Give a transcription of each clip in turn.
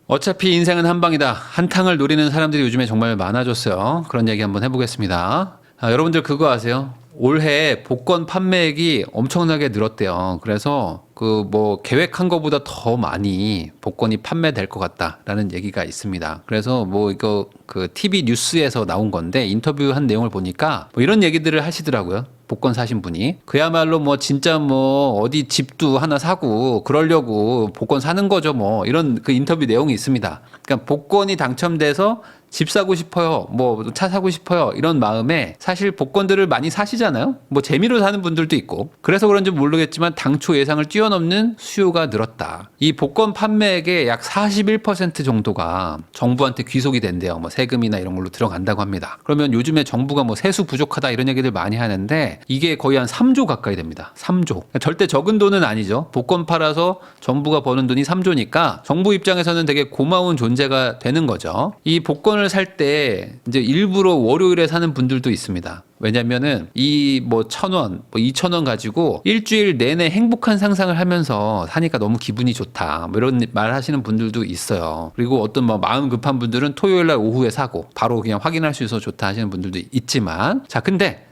어차피 인생은 한 방이다. 한탕을 노리는 사람들이 요즘에 정말 많아졌어요. 그런 얘기 한번 해보겠습니다. 여러분들 그거 아세요? 올해 복권 판매액이 엄청나게 늘었대요. 그래서 그 뭐 계획한 것보다 더 많이 복권이 판매될 것 같다라는 얘기가 있습니다. 그래서 뭐 이거 그 TV 뉴스에서 나온 건데 인터뷰한 내용을 보니까 뭐 이런 얘기들을 하시더라고요. 복권 사신 분이 그야말로 뭐 진짜 뭐 어디 집도 하나 사고 그러려고 복권 사는 거죠. 뭐 이런 그 인터뷰 내용이 있습니다. 그러니까 복권이 당첨돼서 집 사고 싶어요. 뭐 차 사고 싶어요. 이런 마음에 사실 복권들을 많이 사시잖아요. 뭐 재미로 사는 분들도 있고. 그래서 그런지 모르겠지만 당초 예상을 뛰어넘는 수요가 늘었다. 이 복권 판매액의 약 41% 정도가 정부한테 귀속이 된대요. 뭐 세금이나 이런 걸로 들어간다고 합니다. 그러면 요즘에 정부가 뭐 세수 부족하다 이런 얘기들 많이 하는데 이게 거의 한 3조 가까이 됩니다. 3조. 그러니까 절대 적은 돈은 아니죠. 복권 팔아서 정부가 버는 돈이 3조니까 정부 입장에서는 되게 고마운 존재가 되는 거죠. 이 복권을 살 때 이제 일부러 월요일에 사는 분들도 있습니다. 왜냐면은 이 뭐 1,000원, 뭐 2,000원 가지고 일주일 내내 행복한 상상을 하면서 사니까 너무 기분이 좋다. 뭐 이런 말 하시는 분들도 있어요. 그리고 어떤 뭐 마음 급한 분들은 토요일 날 오후에 사고 바로 그냥 확인할 수 있어서 좋다 하시는 분들도 있지만 자, 근데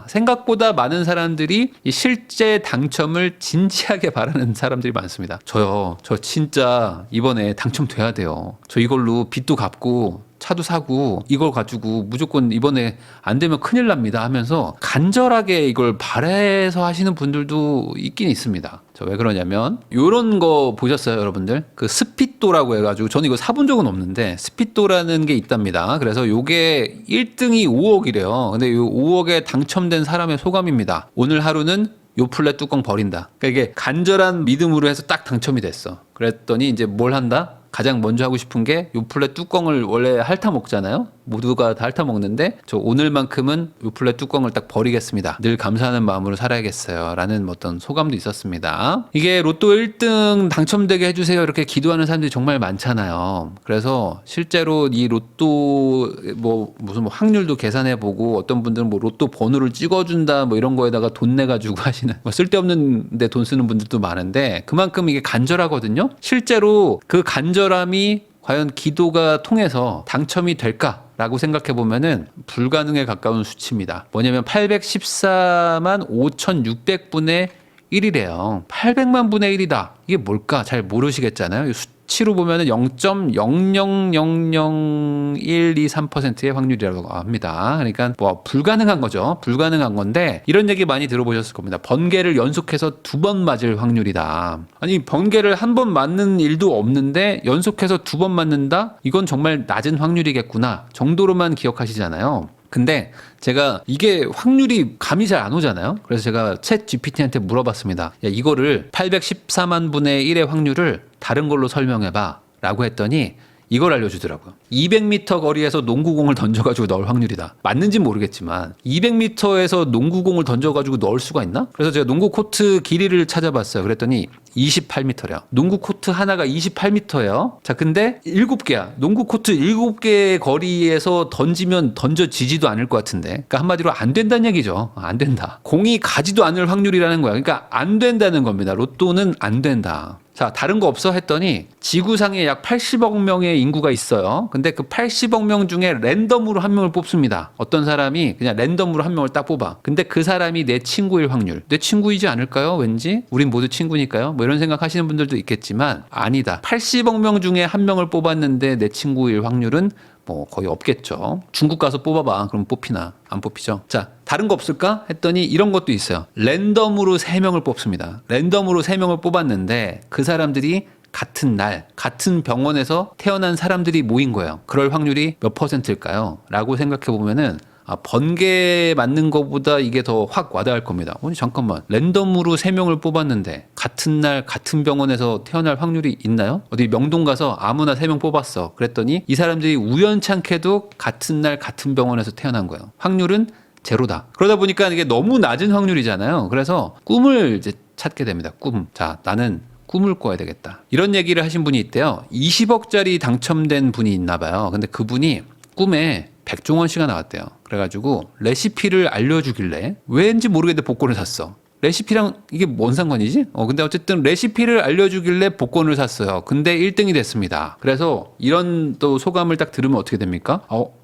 생각보다 많은 사람들이 이 실제 당첨을 진지하게 바라는 사람들이 많습니다. 저 진짜 이번에 당첨돼야 돼요. 저 이걸로 빚도 갚고 차도 사고 이걸 가지고 무조건 이번에 안 되면 큰일 납니다 하면서 간절하게 이걸 바래서 하시는 분들도 있긴 있습니다. 왜 그러냐면 요런 거 보셨어요 여러분들? 그 스피또라고 해가지고 저는 이거 사본 적은 없는데 스피또라는 게 있답니다. 그래서 요게 1등이 5억이래요. 근데 요 5억에 당첨된 사람의 소감입니다. 오늘 하루는 요 플랫 뚜껑 버린다. 그러니까 이게 간절한 믿음으로 해서 딱 당첨이 됐어. 그랬더니 이제 뭘 한다? 가장 먼저 하고 싶은 게 요 플랫 뚜껑을 원래 핥아 먹잖아요. 모두가 다 핥아 먹는데 저 오늘만큼은 요 플랫 뚜껑을 딱 버리겠습니다. 늘 감사하는 마음으로 살아야겠어요. 라는 어떤 소감도 있었습니다. 이게 로또 1등 당첨되게 해주세요. 이렇게 기도하는 사람들이 정말 많잖아요. 그래서 실제로 이 로또 뭐 무슨 뭐 확률도 계산해보고 어떤 분들은 뭐 로또 번호를 찍어준다 뭐 이런 거에다가 돈 내가지고 하시는 뭐 쓸데없는 데 돈 쓰는 분들도 많은데 그만큼 이게 간절하거든요. 실제로 그 간절함이 과연 기도가 통해서 당첨이 될까라고 생각해 보면은 불가능에 가까운 수치입니다. 뭐냐면 814만 5,600분의 1이래요. 800만 분의 1이다. 이게 뭘까? 잘 모르시겠잖아요. 수치로 보면은 0.0000123%의 확률이라고 합니다. 그러니까 뭐 불가능한 거죠. 불가능한 건데 이런 얘기 많이 들어보셨을 겁니다. 번개를 연속해서 2번 맞을 확률이다. 아니 번개를 한 번 맞는 일도 없는데 연속해서 2번 맞는다? 이건 정말 낮은 확률이겠구나 정도로만 기억하시잖아요. 근데 제가 이게 확률이 감이 잘 안 오잖아요. 그래서 제가 챗 GPT한테 물어봤습니다. 야, 이거를 814만 분의 1의 확률을 다른 걸로 설명해봐 라고 했더니 이걸 알려주더라고요. 200m 거리에서 농구공을 던져가지고 넣을 확률이다. 맞는지 모르겠지만 200m에서 농구공을 던져가지고 넣을 수가 있나? 그래서 제가 농구 코트 길이를 찾아봤어요. 그랬더니 28m래요. 농구 코트 하나가 28m예요. 자, 근데 7개야. 농구 코트 7개의 거리에서 던지면 던져지지도 않을 것 같은데. 그러니까 한마디로 안 된다는 얘기죠. 안 된다. 공이 가지도 않을 확률이라는 거야. 그러니까 안 된다는 겁니다. 로또는 안 된다. 자, 다른 거 없어 했더니 지구상에 약 80억 명의 인구가 있어요. 근데 그 80억 명 중에 랜덤으로 한 명을 뽑습니다. 어떤 사람이 그냥 랜덤으로 한 명을 딱 뽑아. 근데 그 사람이 내 친구일 확률. 내 친구이지 않을까요? 왠지? 우린 모두 친구니까요. 뭐 이런 생각 하시는 분들도 있겠지만 아니다. 80억 명 중에 한 명을 뽑았는데 내 친구일 확률은 뭐 거의 없겠죠. 중국 가서 뽑아봐. 그럼 뽑히나? 안 뽑히죠. 자, 다른 거 없을까? 했더니 이런 것도 있어요. 랜덤으로 3명을 뽑습니다. 랜덤으로 3명을 뽑았는데 그 사람들이 같은 날, 같은 병원에서 태어난 사람들이 모인 거예요. 그럴 확률이 몇 %일까요? 라고 생각해 보면은 번개 맞는 것보다 이게 더 확 와닿을 겁니다. 아니, 잠깐만. 랜덤으로 3명을 뽑았는데 같은 날 같은 병원에서 태어날 확률이 있나요? 어디 명동 가서 아무나 3명 뽑았어. 그랬더니 이 사람들이 우연찮게도 같은 날 같은 병원에서 태어난 거예요. 확률은 제로다. 그러다 보니까 이게 너무 낮은 확률이잖아요. 그래서 꿈을 이제 찾게 됩니다. 꿈. 자, 나는 꿈을 꿔야 되겠다. 이런 얘기를 하신 분이 있대요. 20억짜리 당첨된 분이 있나 봐요. 근데 그분이 꿈에 백종원 씨가 나왔대요. 그래가지고 레시피를 알려주길래 왠지 모르겠는데 복권을 샀어. 레시피랑 이게 뭔 상관이지? 근데 어쨌든 레시피를 알려주길래 복권을 샀어요. 근데 1등이 됐습니다. 그래서 이런 또 소감을 딱 들으면 어떻게 됩니까?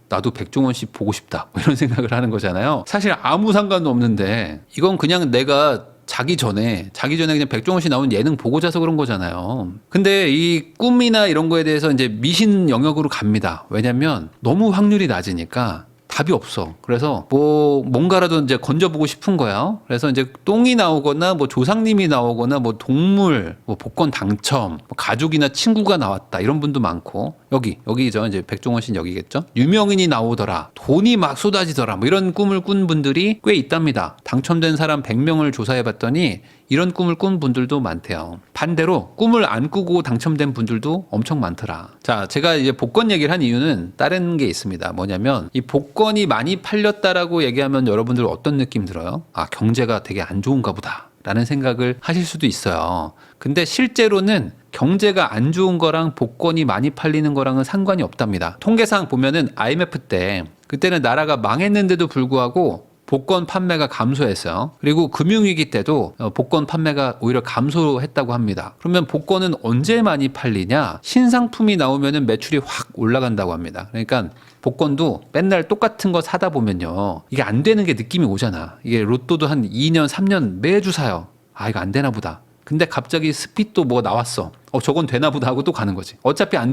나도 백종원 씨 보고 싶다. 뭐 이런 생각을 하는 거잖아요. 사실 아무 상관도 없는데 이건 그냥 내가 자기 전에 그냥 백종원 씨 나온 예능 보고 자서 그런 거잖아요. 근데 이 꿈이나 이런 거에 대해서 이제 미신 영역으로 갑니다. 왜냐면 너무 확률이 낮으니까 답이 없어. 그래서 뭐 뭔가라도 이제 건져보고 싶은 거야. 그래서 이제 똥이 나오거나 뭐 조상님이 나오거나 뭐 동물, 뭐 복권 당첨, 뭐 가족이나 친구가 나왔다 이런 분도 많고 여기죠. 이제 백종원 씨는 여기겠죠. 유명인이 나오더라, 돈이 막 쏟아지더라, 뭐 이런 꿈을 꾼 분들이 꽤 있답니다. 당첨된 사람 100명을 조사해봤더니 이런 꿈을 꾼 분들도 많대요. 반대로 꿈을 안 꾸고 당첨된 분들도 엄청 많더라. 자, 제가 이제 복권 얘기를 한 이유는 다른 게 있습니다. 뭐냐면 이 복권이 많이 팔렸다라고 얘기하면 여러분들 어떤 느낌 들어요? 경제가 되게 안 좋은가 보다 라는 생각을 하실 수도 있어요. 근데 실제로는 경제가 안 좋은 거랑 복권이 많이 팔리는 거랑은 상관이 없답니다. 통계상 보면은 IMF 때 그때는 나라가 망했는데도 불구하고 복권 판매가 감소했어요. 그리고 금융위기 때도 복권 판매가 오히려 감소했다고 합니다. 그러면 복권은 언제 많이 팔리냐? 신상품이 나오면 매출이 확 올라간다고 합니다. 그러니까 복권도 맨날 똑같은 거 사다 보면요, 이게 안 되는 게 느낌이 오잖아. 이게 로또도 한 2년 3년 매주 사요. 이거 안 되나 보다. 근데 갑자기 스핏도 뭐 나왔어. 저건 되나 보다 하고 또 가는 거지. 어차피 안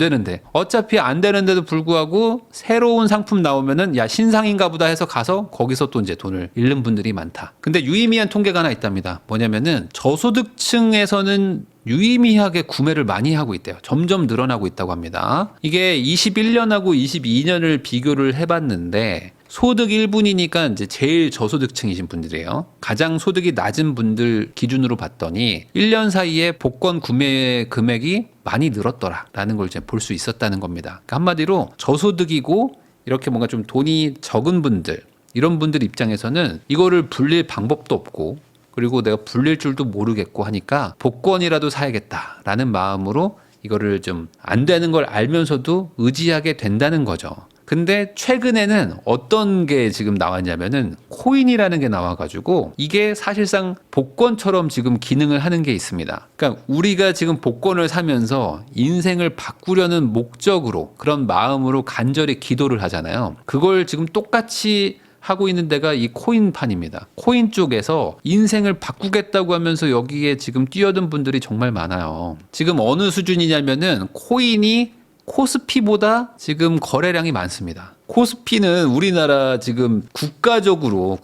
되는데도 불구하고 새로운 상품 나오면은 신상인가 보다 해서 가서 거기서 또 이제 돈을 잃는 분들이 많다. 근데 유의미한 통계가 하나 있답니다. 뭐냐면은 저소득층에서는 유의미하게 구매를 많이 하고 있대요. 점점 늘어나고 있다고 합니다. 이게 21년하고 22년을 비교를 해봤는데 소득 1분이니까 이제 제일 저소득층이신 분들이에요. 가장 소득이 낮은 분들 기준으로 봤더니 1년 사이에 복권 구매 금액이 많이 늘었더라라는 걸 이제 볼 수 있었다는 겁니다. 그러니까 한마디로 저소득이고 이렇게 뭔가 좀 돈이 적은 분들, 이런 분들 입장에서는 이거를 불릴 방법도 없고 그리고 내가 불릴 줄도 모르겠고 하니까 복권이라도 사야겠다라는 마음으로 이거를 좀 안 되는 걸 알면서도 의지하게 된다는 거죠. 근데 최근에는 어떤 게 지금 나왔냐면은 코인이라는 게 나와가지고 이게 사실상 복권처럼 지금 기능을 하는 게 있습니다. 그러니까 우리가 지금 복권을 사면서 인생을 바꾸려는 목적으로 그런 마음으로 간절히 기도를 하잖아요. 그걸 지금 똑같이 하고 있는 데가 이 코인판입니다. 코인 쪽에서 인생을 바꾸겠다고 하면서 여기에 지금 뛰어든 분들이 정말 많아요. 지금 어느 수준이냐면은 코인이 코스피보다 지금 거래량이 많습니다. 코스피는 우리나라 지금 국가적으로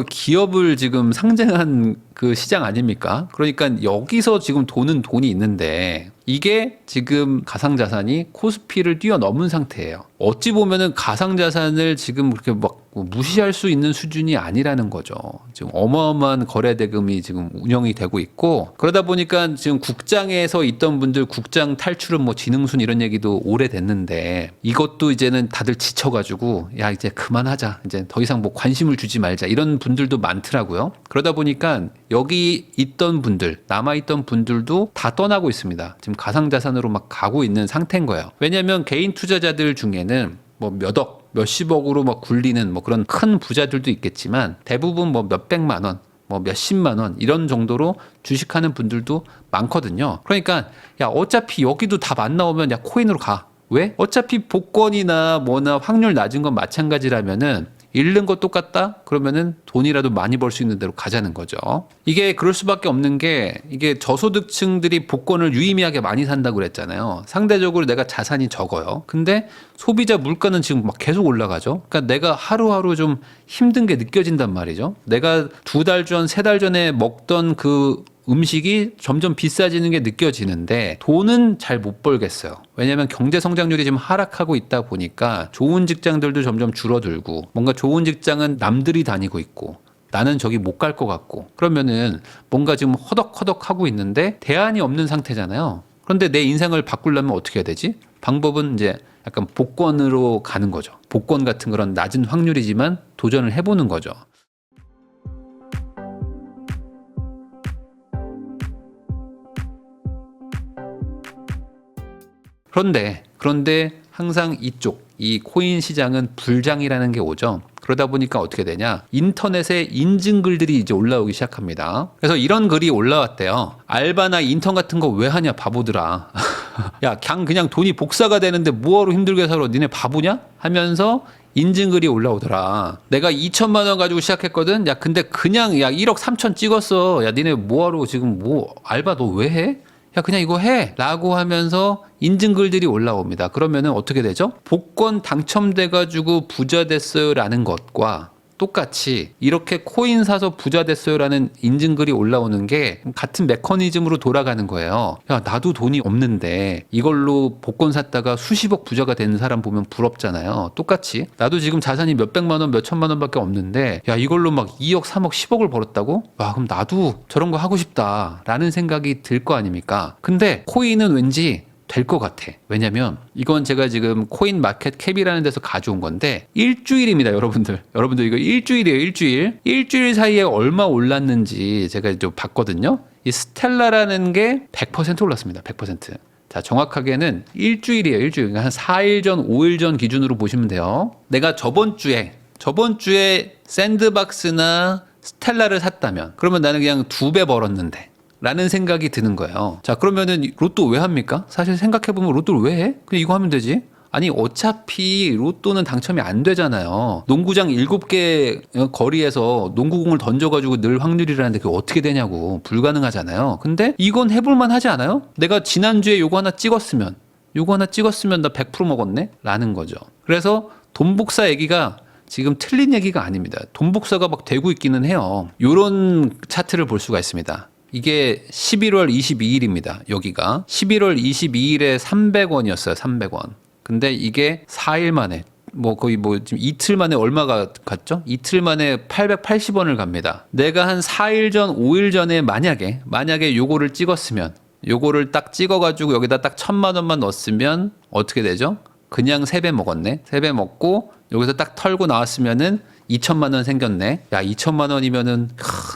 기업을 지금 상징한 그 시장 아닙니까? 그러니까 여기서 지금 돈이 있는데 이게 지금 가상자산이 코스피를 뛰어넘은 상태예요. 어찌 보면은 가상자산을 지금 그렇게 막 무시할 수 있는 수준이 아니라는 거죠. 지금 어마어마한 거래 대금이 지금 운영이 되고 있고 그러다 보니까 지금 국장에서 있던 분들 국장 탈출은 뭐 지능순 이런 얘기도 오래됐는데 이것도 이제는 다들 지쳐가지고 이제 그만하자. 이제 더 이상 뭐 관심을 주지 말자. 이런 분들도 많더라고요. 그러다 보니까 여기 있던 분들, 남아있던 분들도 다 떠나고 있습니다. 지금 가상자산으로 막 가고 있는 상태인 거예요. 왜냐하면 개인 투자자들 중에는 뭐 몇억, 몇십억으로 막 굴리는 뭐 그런 큰 부자들도 있겠지만 대부분 뭐 몇백만 원, 뭐 몇십만 원 이런 정도로 주식하는 분들도 많거든요. 그러니까 어차피 여기도 답 안 나오면 코인으로 가. 왜? 어차피 복권이나 뭐나 확률 낮은 건 마찬가지라면은 잃는 거 똑같다? 그러면은 돈이라도 많이 벌 수 있는 대로 가자는 거죠. 이게 그럴 수밖에 없는 게 이게 저소득층들이 복권을 유의미하게 많이 산다고 그랬잖아요. 상대적으로 내가 자산이 적어요. 근데 소비자 물가는 지금 막 계속 올라가죠. 그러니까 내가 하루하루 좀 힘든 게 느껴진단 말이죠. 내가 2달 전, 3달 전에 먹던 그 음식이 점점 비싸지는 게 느껴지는데 돈은 잘 못 벌겠어요. 왜냐하면 경제 성장률이 지금 하락하고 있다 보니까 좋은 직장들도 점점 줄어들고 뭔가 좋은 직장은 남들이 다니고 있고 나는 저기 못 갈 것 같고 그러면은 뭔가 지금 허덕허덕 하고 있는데 대안이 없는 상태잖아요. 그런데 내 인생을 바꾸려면 어떻게 해야 되지? 방법은 이제 약간 복권으로 가는 거죠. 복권 같은 그런 낮은 확률이지만 도전을 해보는 거죠. 그런데 항상 이 코인 시장은 불장이라는 게 오죠. 그러다 보니까 어떻게 되냐? 인터넷에 인증글들이 이제 올라오기 시작합니다. 그래서 이런 글이 올라왔대요. 알바나 인턴 같은 거 왜 하냐 바보들아. 야, 그냥 돈이 복사가 되는데 뭐하러 힘들게 살아? 니네 바보냐? 하면서 인증글이 올라오더라. 내가 2천만 원 가지고 시작했거든. 야, 근데 그냥 1억 3천 찍었어. 야, 니네 뭐하러 지금 뭐 알바 너 왜 해? 야, 그냥 이거 해. 라고 하면서 인증글들이 올라옵니다. 그러면은 어떻게 되죠? 복권 당첨돼가지고 부자 됐어요 라는 것과 똑같이 이렇게 코인 사서 부자 됐어요라는 인증글이 올라오는 게 같은 메커니즘으로 돌아가는 거예요. 야, 나도 돈이 없는데 이걸로 복권 샀다가 수십억 부자가 되는 사람 보면 부럽잖아요. 똑같이 나도 지금 자산이 몇백만 원, 몇천만 원밖에 없는데 야, 이걸로 막 2억, 3억, 10억을 벌었다고? 와, 그럼 나도 저런 거 하고 싶다라는 생각이 들 거 아닙니까? 근데 코인은 왠지 될 것 같아. 왜냐면 이건 제가 지금 코인 마켓 캡이라는 데서 가져온 건데 일주일입니다, 여러분들. 여러분들 이거 일주일이에요, 일주일. 일주일 사이에 얼마 올랐는지 제가 좀 봤거든요. 이 스텔라라는 게 100% 올랐습니다. 100%. 자, 정확하게는 일주일이에요, 일주일. 그러니까 한 4일 전, 5일 전 기준으로 보시면 돼요. 내가 저번 주에 샌드박스나 스텔라를 샀다면 그러면 나는 그냥 2배 벌었는데 라는 생각이 드는 거예요. 자, 그러면은 로또 왜 합니까? 사실 생각해보면 로또를 왜 해? 그냥 이거 하면 되지. 아니, 어차피 로또는 당첨이 안 되잖아요. 농구장 7개 거리에서 농구공을 던져가지고 늘 확률이라는데 그게 어떻게 되냐고. 불가능하잖아요. 근데 이건 해볼만 하지 않아요? 내가 지난주에 요거 하나 찍었으면 나 100% 먹었네? 라는 거죠. 그래서 돈 복사 얘기가 지금 틀린 얘기가 아닙니다. 돈 복사가 막 되고 있기는 해요. 요런 차트를 볼 수가 있습니다. 이게 11월 22일입니다. 여기가 11월 22일에 300원이었어요. 300원. 근데 이게 4일 만에 거의 지금 이틀 만에 얼마가 갔죠? 이틀 만에 880원을 갑니다. 내가 한 4일 전, 5일 전에 만약에 요거를 찍었으면 요거를 딱 찍어가지고 여기다 딱 1,000만 원만 넣었으면 어떻게 되죠? 그냥 3배 먹었네. 3배 먹고 여기서 딱 털고 나왔으면은 2천만 원 생겼네. 야, 2천만 원이면은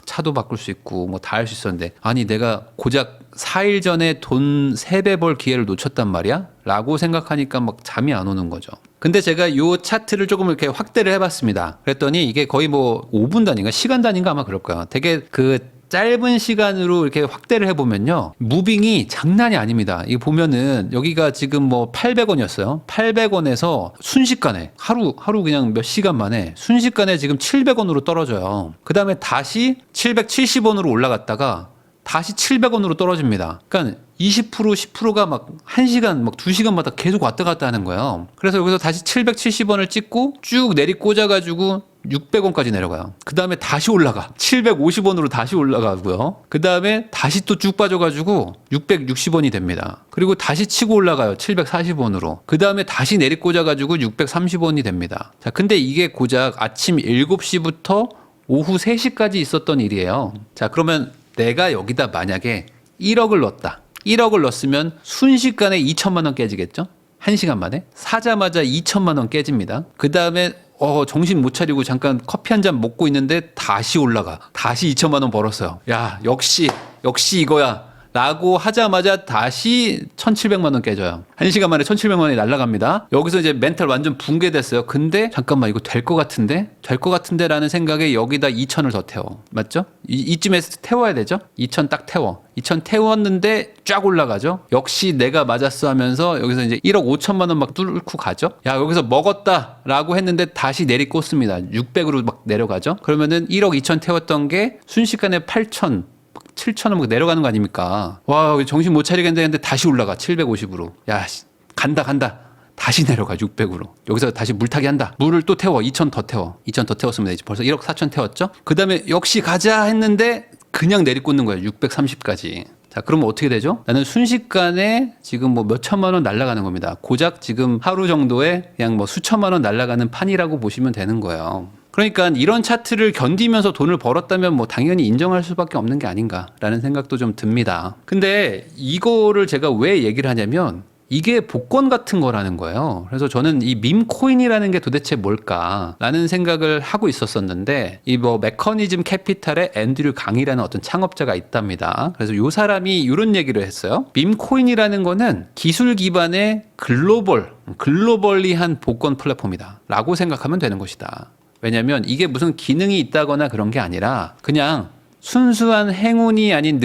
차도 바꿀 수 있고 뭐 다 할 수 있었는데 아니 내가 고작 4일 전에 돈 3배 벌 기회를 놓쳤단 말이야? 라고 생각하니까 막 잠이 안 오는 거죠. 근데 제가 요 차트를 조금 이렇게 확대를 해봤습니다. 그랬더니 이게 거의 뭐 5분 단위인가 시간 단위인가 아마 그럴 거야. 되게 짧은 시간으로 이렇게 확대를 해보면요. 무빙이 장난이 아닙니다. 이거 보면은 여기가 지금 뭐 800원이었어요. 800원에서 순식간에 하루 그냥 몇 시간 만에 순식간에 지금 700원으로 떨어져요. 그 다음에 다시 770원으로 올라갔다가 다시 700원으로 떨어집니다. 그러니까 20% 10%가 막 1시간 막 2시간마다 계속 왔다 갔다 하는 거예요. 그래서 여기서 다시 770원을 찍고 쭉 내리 꽂아가지고 600원까지 내려가요. 그 다음에 다시 올라가. 750원으로 다시 올라가고요. 그 다음에 다시 또 쭉 빠져가지고 660원이 됩니다. 그리고 다시 치고 올라가요. 740원으로. 그 다음에 다시 내리 꽂아가지고 630원이 됩니다. 자, 근데 이게 고작 아침 7시부터 오후 3시까지 있었던 일이에요. 자, 그러면 내가 여기다 만약에 1억을 넣었다. 1억을 넣었으면 순식간에 2천만 원 깨지겠죠? 1시간 만에. 사자마자 2천만 원 깨집니다. 그 다음에 정신 못 차리고 잠깐 커피 한 잔 먹고 있는데 다시 올라가. 다시 2천만 원 벌었어요. 야, 역시 이거야. 라고 하자마자 다시 1,700만 원 깨져요. 1시간 만에 1,700만 원이 날아갑니다. 여기서 이제 멘탈 완전 붕괴됐어요. 근데 잠깐만 이거 될 것 같은데? 될 것 같은데 라는 생각에 여기다 2천을 더 태워. 맞죠? 이쯤에서 태워야 되죠? 2천 딱 태워. 2천 태웠는데 쫙 올라가죠? 역시 내가 맞았어 하면서 여기서 이제 1억 5천만 원 막 뚫고 가죠? 야, 여기서 먹었다 라고 했는데 다시 내리꽂습니다. 600으로 막 내려가죠? 그러면은 1억 2천 태웠던 게 순식간에 8천 7,000원 내려가는 거 아닙니까? 와, 정신 못 차리겠는데 했는데 다시 올라가. 750으로. 야, 간다. 다시 내려가. 600으로. 여기서 다시 물타기 한다. 물을 또 태워. 2,000 더 태워. 2,000 더 태웠으면 되지. 벌써 1억 4천 태웠죠? 그 다음에 역시 가자 했는데 그냥 내리꽂는 거예요. 630까지. 자, 그러면 어떻게 되죠? 나는 순식간에 지금 뭐 몇 천만 원 날아가는 겁니다. 고작 지금 하루 정도에 그냥 뭐 수천만 원 날아가는 판이라고 보시면 되는 거예요. 그러니까 이런 차트를 견디면서 돈을 벌었다면 뭐 당연히 인정할 수밖에 없는 게 아닌가라는 생각도 좀 듭니다. 근데 이거를 제가 왜 얘기를 하냐면 이게 복권 같은 거라는 거예요. 그래서 저는 이 밈코인이라는 게 도대체 뭘까라는 생각을 하고 있었었는데 이 뭐 메커니즘 캐피탈의 앤드류 강이라는 어떤 창업자가 있답니다. 그래서 이 사람이 이런 얘기를 했어요. 밈코인이라는 거는 기술 기반의 글로벌리한 복권 플랫폼이다 라고 생각하면 되는 것이다. 왜냐면 이게 무슨 기능이 있다거나 그런 게 아니라 그냥 순수한 행운이 아닌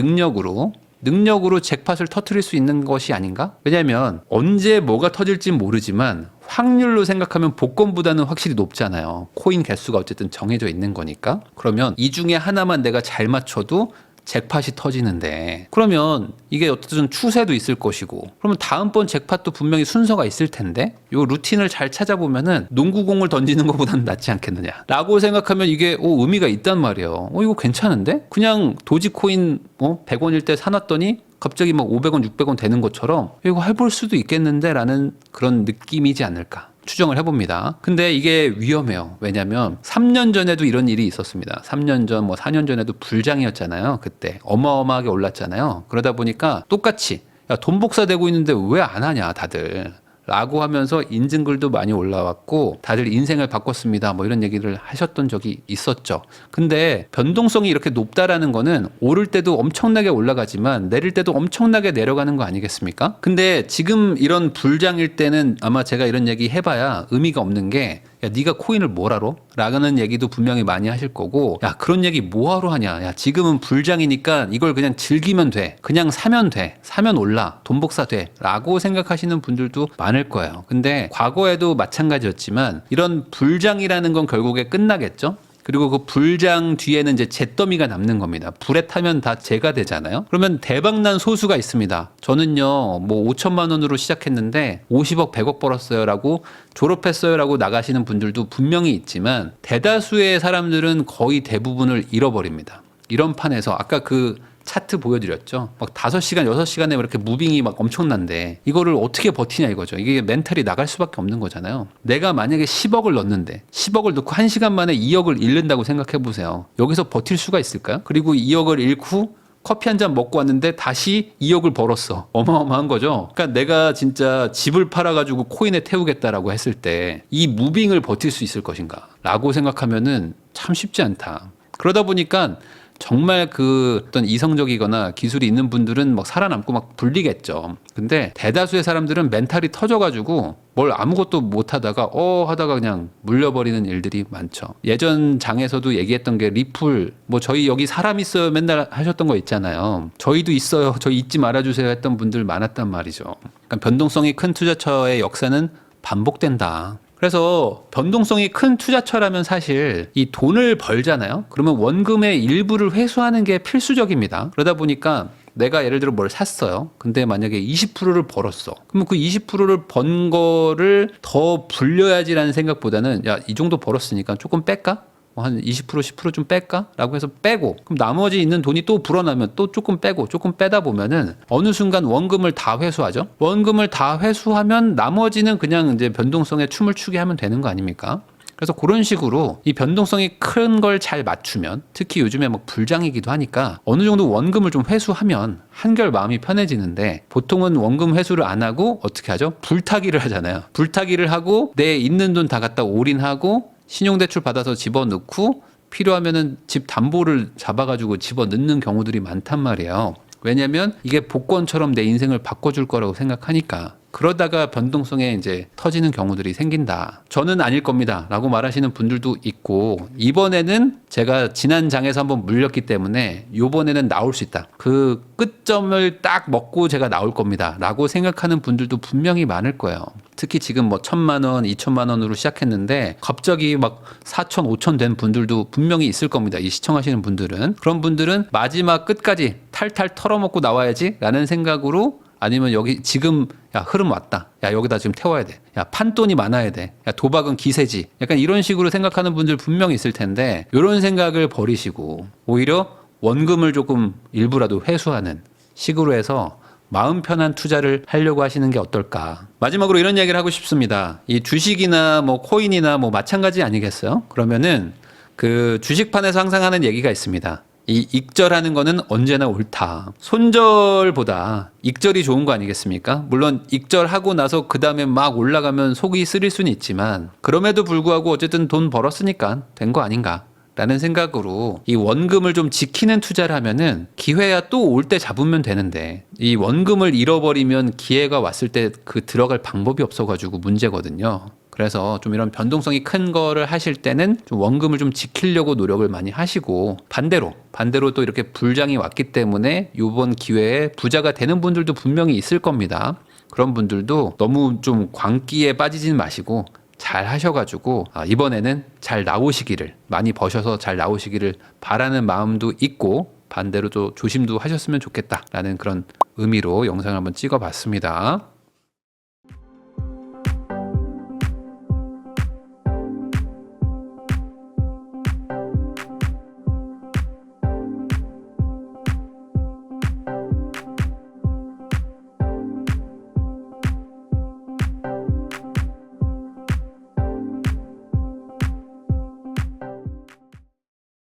능력으로 잭팟을 터뜨릴 수 있는 것이 아닌가? 왜냐면 언제 뭐가 터질지 모르지만 확률로 생각하면 복권보다는 확실히 높잖아요. 코인 개수가 어쨌든 정해져 있는 거니까. 그러면 이 중에 하나만 내가 잘 맞춰도 잭팟이 터지는데, 그러면 이게 어쨌든 추세도 있을 것이고, 그러면 다음번 잭팟도 분명히 순서가 있을 텐데 요 루틴을 잘 찾아보면은 농구공을 던지는 것보다는 낫지 않겠느냐 라고 생각하면 이게 의미가 있단 말이에요. 이거 괜찮은데? 그냥 도지코인 100원일 때 사놨더니 갑자기 막 500원 600원 되는 것처럼 이거 해볼 수도 있겠는데 라는 그런 느낌이지 않을까 추정을 해봅니다. 근데 이게 위험해요. 왜냐면 3년 전에도 이런 일이 있었습니다. 3년 전, 4년 전에도 불장이었잖아요. 그때 어마어마하게 올랐잖아요. 그러다 보니까 똑같이 야, 돈 복사되고 있는데 왜 안 하냐 다들 라고 하면서 인증글도 많이 올라왔고 다들 인생을 바꿨습니다. 이런 얘기를 하셨던 적이 있었죠. 근데 변동성이 이렇게 높다라는 거는 오를 때도 엄청나게 올라가지만 내릴 때도 엄청나게 내려가는 거 아니겠습니까? 근데 지금 이런 불장일 때는 아마 제가 이런 얘기 해봐야 의미가 없는 게 야, 네가 코인을 뭘 알아? 라는 얘기도 분명히 많이 하실 거고, 야, 그런 얘기 뭐하러 하냐? 야, 지금은 불장이니까 이걸 그냥 즐기면 돼. 그냥 사면 돼. 사면 올라. 돈 복사 돼. 라고 생각하시는 분들도 많을 거예요. 근데 과거에도 마찬가지였지만 이런 불장이라는 건 결국에 끝나겠죠? 그리고 그 불장 뒤에는 이제 잿더미가 남는 겁니다. 불에 타면 다 재가 되잖아요. 그러면 대박난 소수가 있습니다. 저는요, 5천만 원으로 시작했는데 50억, 100억 벌었어요 라고 졸업했어요 라고 나가시는 분들도 분명히 있지만 대다수의 사람들은 거의 대부분을 잃어버립니다. 이런 판에서 아까 그 차트 보여드렸죠. 막 5시간, 6시간에 이렇게 무빙이 막 엄청난데 이거를 어떻게 버티냐 이거죠. 이게 멘탈이 나갈 수밖에 없는 거잖아요. 내가 만약에 10억을 넣는데 10억을 넣고 1시간 만에 2억을 잃는다고 생각해 보세요. 여기서 버틸 수가 있을까요? 그리고 2억을 잃고 커피 한 잔 먹고 왔는데 다시 2억을 벌었어. 어마어마한 거죠. 그러니까 내가 진짜 집을 팔아가지고 코인에 태우겠다라고 했을 때 이 무빙을 버틸 수 있을 것인가 라고 생각하면은 참 쉽지 않다. 그러다 보니까 정말 그 어떤 이성적이거나 기술이 있는 분들은 막 살아남고 막 불리겠죠. 근데 대다수의 사람들은 멘탈이 터져가지고 뭘 아무것도 못 하다가 하다가 그냥 물려버리는 일들이 많죠. 예전 장에서도 얘기했던 게 리플, 저희 여기 사람 있어요 맨날 하셨던 거 있잖아요. 저희도 있어요. 저희 잊지 말아주세요 했던 분들 많았단 말이죠. 그러니까 변동성이 큰 투자처의 역사는 반복된다. 그래서 변동성이 큰 투자처라면 사실 이 돈을 벌잖아요. 그러면 원금의 일부를 회수하는 게 필수적입니다. 그러다 보니까 내가 예를 들어 뭘 샀어요. 근데 만약에 20%를 벌었어. 그러면 그 20%를 번 거를 더 불려야지라는 생각보다는 야, 이 정도 벌었으니까 조금 뺄까? 한 20% 10%좀 뺄까? 라고 해서 빼고 그럼 나머지 있는 돈이 또 불어나면 또 조금 빼고 조금 빼다 보면은 어느 순간 원금을 다 회수하죠. 원금을 다 회수하면 나머지는 그냥 이제 변동성에 춤을 추게 하면 되는 거 아닙니까? 그래서 그런 식으로 이 변동성이 큰 걸 잘 맞추면 특히 요즘에 막 불장이기도 하니까 어느 정도 원금을 좀 회수하면 한결 마음이 편해지는데 보통은 원금 회수를 안 하고 어떻게 하죠? 불타기를 하잖아요. 불타기를 하고 내 있는 돈 다 갖다 올인하고 신용대출 받아서 집어넣고 필요하면은 집 담보를 잡아가지고 집어넣는 경우들이 많단 말이에요. 왜냐면 이게 복권처럼 내 인생을 바꿔줄 거라고 생각하니까. 그러다가 변동성에 이제 터지는 경우들이 생긴다. 저는 아닐 겁니다. 라고 말하시는 분들도 있고, 이번에는 제가 지난 장에서 한번 물렸기 때문에 요번에는 나올 수 있다. 그 끝점을 딱 먹고 제가 나올 겁니다. 라고 생각하는 분들도 분명히 많을 거예요. 특히 지금 1,000만 원, 2,000만 원으로 시작했는데 갑자기 막 4,000, 5,000 된 분들도 분명히 있을 겁니다. 이 시청하시는 분들은. 그런 분들은 마지막 끝까지 탈탈 털어먹고 나와야지 라는 생각으로 아니면 여기 지금 야 흐름 왔다. 야 여기다 지금 태워야 돼. 야 판돈이 많아야 돼. 야 도박은 기세지. 약간 이런 식으로 생각하는 분들 분명히 있을 텐데 이런 생각을 버리시고 오히려 원금을 조금 일부라도 회수하는 식으로 해서 마음 편한 투자를 하려고 하시는 게 어떨까. 마지막으로 이런 얘기를 하고 싶습니다. 이 주식이나 코인이나 마찬가지 아니겠어요? 그러면은 그 주식판에서 항상 하는 얘기가 있습니다. 이 익절하는 거는 언제나 옳다. 손절보다 익절이 좋은 거 아니겠습니까? 물론 익절하고 나서 그 다음에 막 올라가면 속이 쓰릴 수는 있지만 그럼에도 불구하고 어쨌든 돈 벌었으니까 된 거 아닌가 라는 생각으로 이 원금을 좀 지키는 투자를 하면은 기회야 또 올 때 잡으면 되는데 이 원금을 잃어버리면 기회가 왔을 때 그 들어갈 방법이 없어가지고 문제거든요. 그래서 좀 이런 변동성이 큰 거를 하실 때는 좀 원금을 좀 지키려고 노력을 많이 하시고, 반대로 또 이렇게 불장이 왔기 때문에 이번 기회에 부자가 되는 분들도 분명히 있을 겁니다. 그런 분들도 너무 좀 광기에 빠지진 마시고 잘 하셔가지고 이번에는 잘 나오시기를, 많이 버셔서 잘 나오시기를 바라는 마음도 있고, 반대로 또 조심도 하셨으면 좋겠다라는 그런 의미로 영상을 한번 찍어봤습니다.